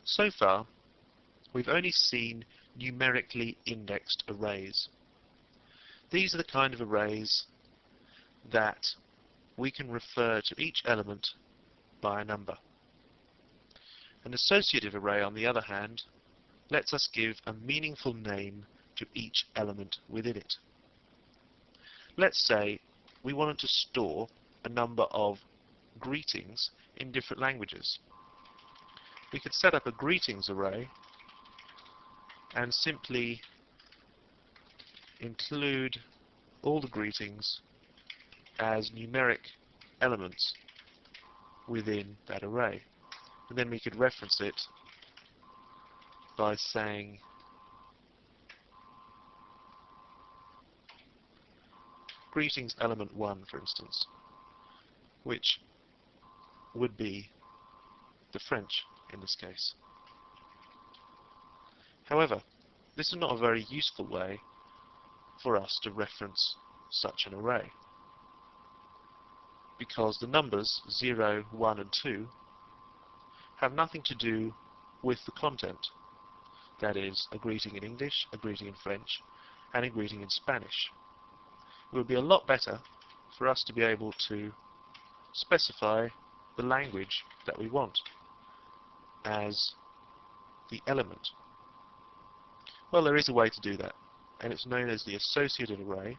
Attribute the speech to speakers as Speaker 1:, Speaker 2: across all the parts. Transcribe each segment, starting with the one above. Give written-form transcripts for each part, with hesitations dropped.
Speaker 1: So far, we've only seen numerically indexed arrays. These are the kind of arrays that we can refer to each element by a number. An associative array, on the other hand, lets us give a meaningful name to each element within it. Let's say we wanted to store a number of greetings in different languages. We could set up a greetings array and simply include all the greetings as numeric elements within that array. And then we could reference it by saying greetings element 1, for instance, which would be the French in this case. However, this is not a very useful way for us to reference such an array, because the numbers 0, 1 and 2 have nothing to do with the content. That is, a greeting in English, a greeting in French, and a greeting in Spanish. It would be a lot better for us to be able to specify the language that we want as the element. Well, there is a way to do that, and it's known as the associative array.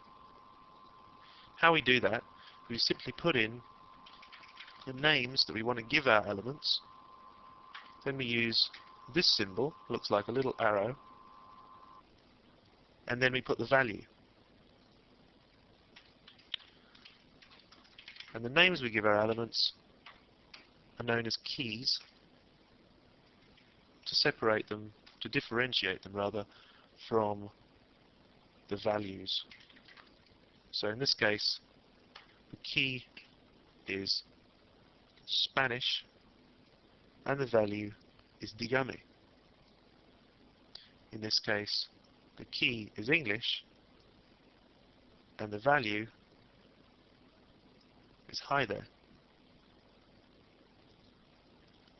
Speaker 1: How we do that, we simply put in the names that we want to give our elements. Then we use this symbol, looks like a little arrow, and then we put the value. And the names we give our elements are known as keys to separate them, to differentiate them rather, from the values. So in this case, the key is Spanish and the value is dígame. In this case, the key is English and the value is hi there.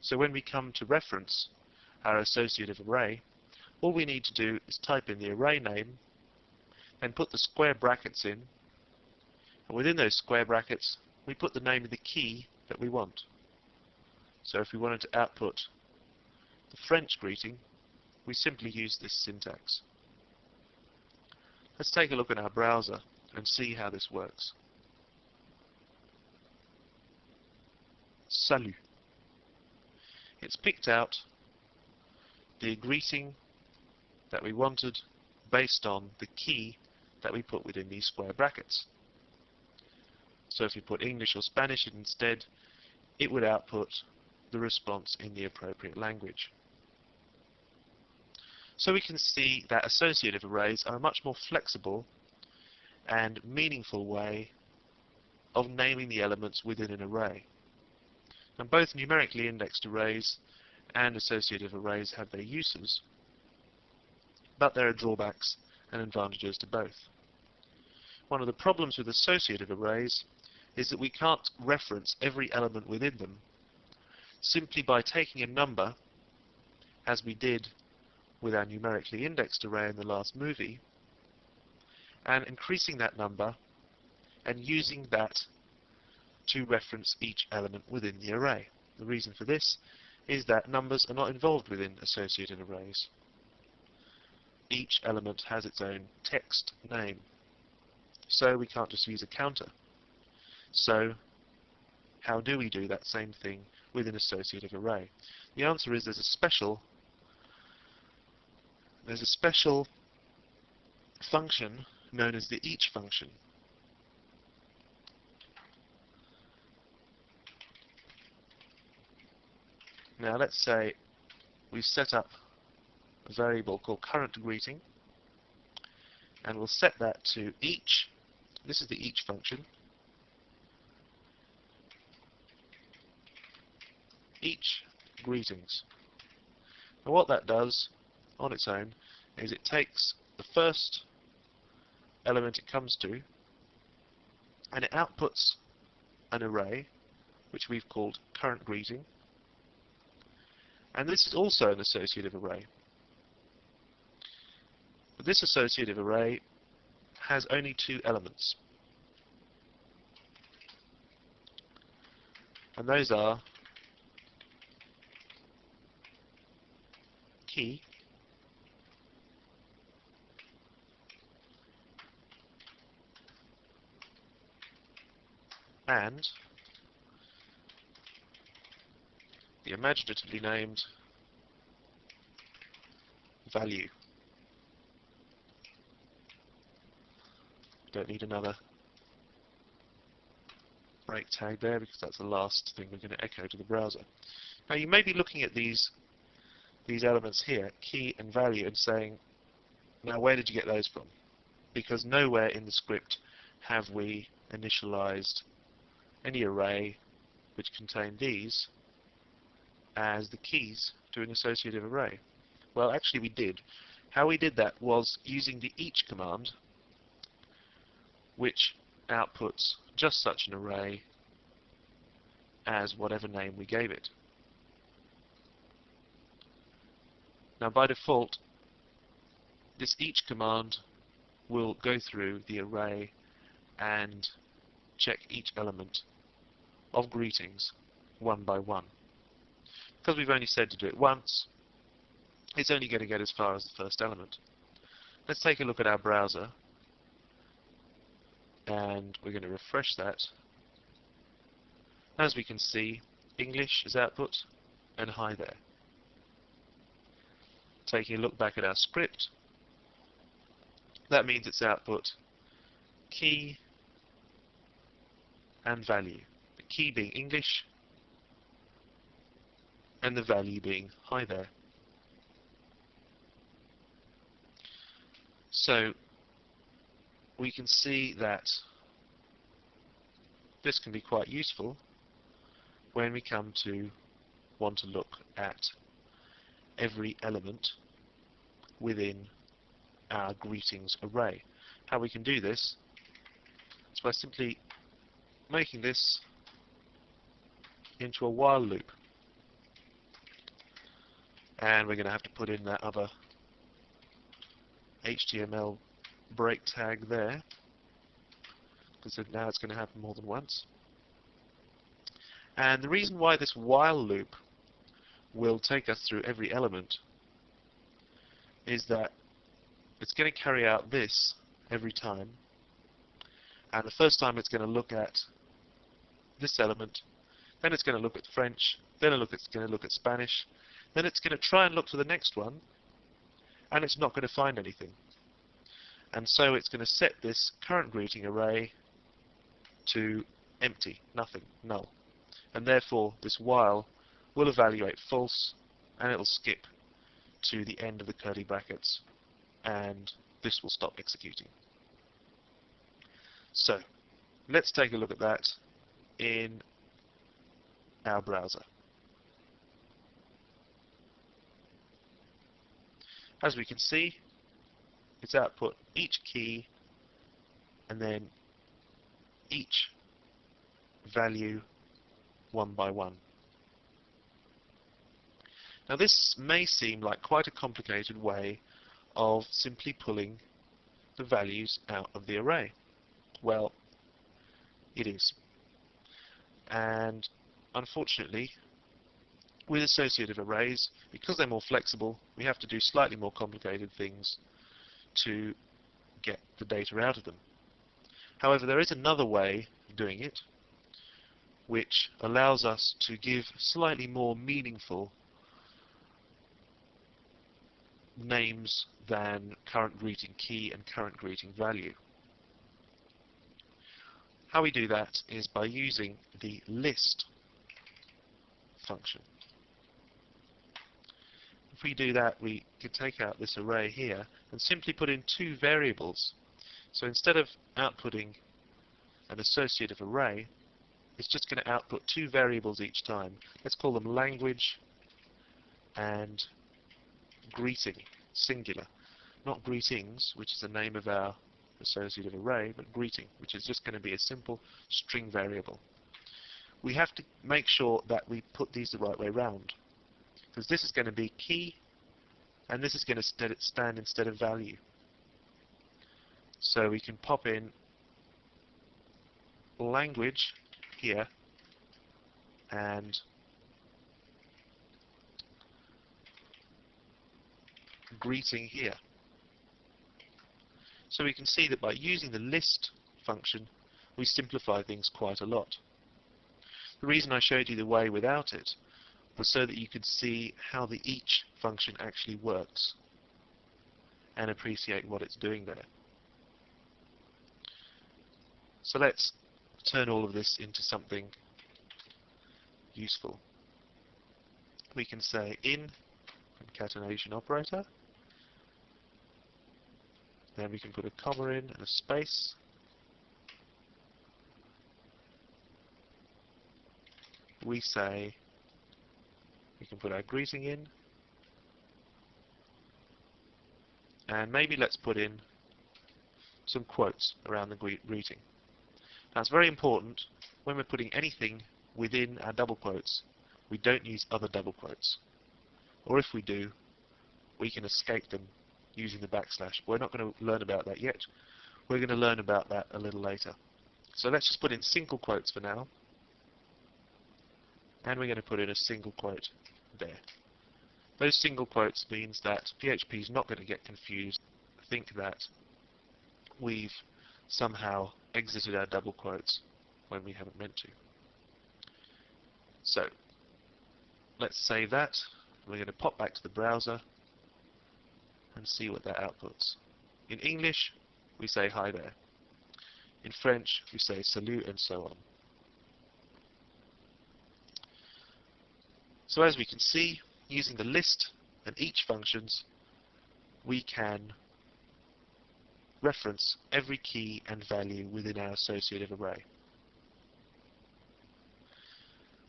Speaker 1: So when we come to reference our associative array, all we need to do is type in the array name and put the square brackets in, and within those square brackets we put the name of the key that we want. So if we wanted to output the French greeting, we simply use this syntax. Let's take a look at our browser and see how this works. Salut. It's picked out the greeting that we wanted based on the key that we put within these square brackets. So if you put English or Spanish instead, it would output the response in the appropriate language. So we can see that associative arrays are a much more flexible and meaningful way of naming the elements within an array. And both numerically indexed arrays and associative arrays have their uses, but there are drawbacks and advantages to both. One of the problems with associative arrays is that we can't reference every element within them simply by taking a number, as we did with our numerically indexed array in the last movie, and increasing that number and using that to reference each element within the array. The reason for this is that numbers are not involved within associative arrays. Each element has its own text name, so we can't just use a counter. So how do we do that same thing with an associative array? The answer is there's a special function known as the each function. Now let's say we've set up a variable called current greeting, and we'll set that to each. This is the each function. Each greetings. And what that does on its own is it takes the first element it comes to and it outputs an array which we've called current greeting, And this is also an associative array. But this associative array has only two elements. And those are key and the imaginatively named value. Don't need another break tag there because that's the last thing we're going to echo to the browser. Now you may be looking at these elements here, key and value, and saying, now where did you get those from? Because nowhere in the script have we initialized any array which contained these as the keys to an associative array. Well, actually we did. How we did that was using the each command, which outputs just such an array as whatever name we gave it. Now by default, this each command will go through the array and check each element of greetings one by one. Because we've only said to do it once, it's only going to get as far as the first element. Let's take a look at our browser, and we're going to refresh that. As we can see, English is output and hi there. Taking a look back at our script, that means it's output key and value. The key being English and the value being hi there. So we can see that this can be quite useful when we come to want to look at every element within our greetings array. How we can do this is by simply making this into a while loop. And we're going to have to put in that other HTML break tag there, because now it's going to happen more than once. And the reason why this while loop will take us through every element is that it's going to carry out this every time, and the first time it's going to look at this element, then it's going to look at French, then it's going to look at Spanish, then it's going to try and look for the next one, and it's not going to find anything. And so it's going to set this current greeting array to empty, nothing, null. And therefore this while will evaluate false, and it will skip to the end of the curly brackets, and this will stop executing. So let's take a look at that in our browser. As we can see, it's output each key and then each value one by one. Now this may seem like quite a complicated way of simply pulling the values out of the array. Well, it is. And unfortunately, with associative arrays, because they're more flexible, we have to do slightly more complicated things to get the data out of them. However, there is another way of doing it, which allows us to give slightly more meaningful names than current greeting key and current greeting value. How we do that is by using the list function. If we do that, we can take out this array here and simply put in two variables. So instead of outputting an associative array, it's just going to output two variables each time. Let's call them language and greeting, singular. Not greetings, which is the name of our associative array, but greeting, which is just going to be a simple string variable. We have to make sure that we put these the right way round. because this is going to be key and this is going to stand instead of value. So we can pop in language here and greeting here. So we can see that by using the list function we simplify things quite a lot. The reason I showed you the way without it was so that you could see how the each function actually works and appreciate what it's doing there. So let's turn all of this into something useful. We can say in concatenation operator, then we can put a comma in and a space, we say we can put our greeting in, and maybe let's put in some quotes around the greeting. Now it's very important when we're putting anything within our double quotes we don't use other double quotes, or if we do we can escape them using the backslash. We're not going to learn about that yet, we're going to learn about that a little later. So let's just put in single quotes for now, and we're going to put in a single quote there. Those single quotes means that PHP is not going to get confused, think that we've somehow exited our double quotes when we haven't meant to. So let's save that. We're going to pop back to the browser and see what that outputs. In English we say hi there. In French we say salut, and so on. So as we can see, using the list and each functions we can reference every key and value within our associative array.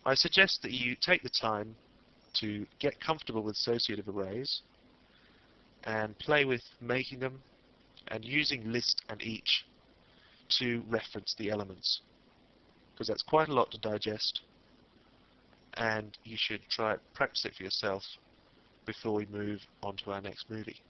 Speaker 1: I suggest that you take the time to get comfortable with associative arrays and play with making them and using list and each to reference the elements, because that's quite a lot to digest, and you should practice it for yourself before we move on to our next movie.